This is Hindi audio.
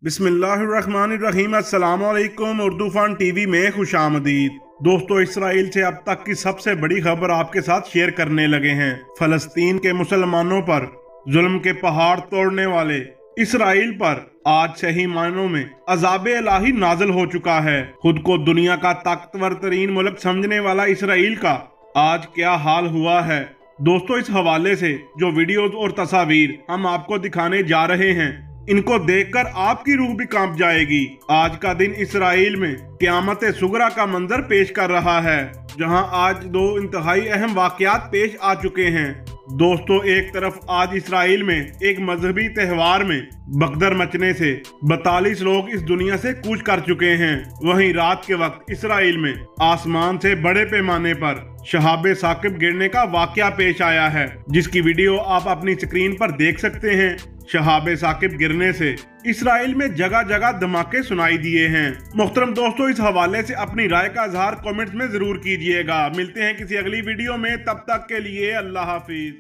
बिस्मिल्लाहिर्रहमानिर्रहीम। अस्सलाम वालेकुम। उर्दू फन टीवी में खुशामदीद। दोस्तों, इसराइल से अब तक की सबसे बड़ी खबर आपके साथ शेयर करने लगे हैं। फलस्तीन के मुसलमानों पर जुल्म के पहाड़ तोड़ने वाले इसराइल पर आज सही मायनों में अजाब इलाही नाज़िल हो चुका है। खुद को दुनिया का ताकतवर तरीन मुल्क समझने वाला इसराइल का आज क्या हाल हुआ है। दोस्तों, इस हवाले से जो वीडियोस और तस्वीर हम आपको दिखाने जा रहे हैं, इनको देखकर आपकी रूह भी कांप जाएगी। आज का दिन इसराइल में क़यामत सुगरा का मंजर पेश कर रहा है, जहां आज दो इंतहाई अहम वाकयात पेश आ चुके हैं। दोस्तों, एक तरफ आज इसराइल में एक मजहबी त्यौहार में भगदड़ मचने से 42 लोग इस दुनिया से कूच कर चुके हैं। वहीं रात के वक्त इसराइल में आसमान से बड़े पैमाने पर शहाब साकिब गिरने का वाकया पेश आया है, जिसकी वीडियो आप अपनी स्क्रीन पर देख सकते हैं। शहाब साकिब गिरने से इसराइल में जगह जगह धमाके सुनाई दिए हैं। मोहतरम दोस्तों, इस हवाले से अपनी राय का इजहार कमेंट्स में जरूर कीजिएगा। मिलते हैं किसी अगली वीडियो में, तब तक के लिए अल्लाह हाफिज।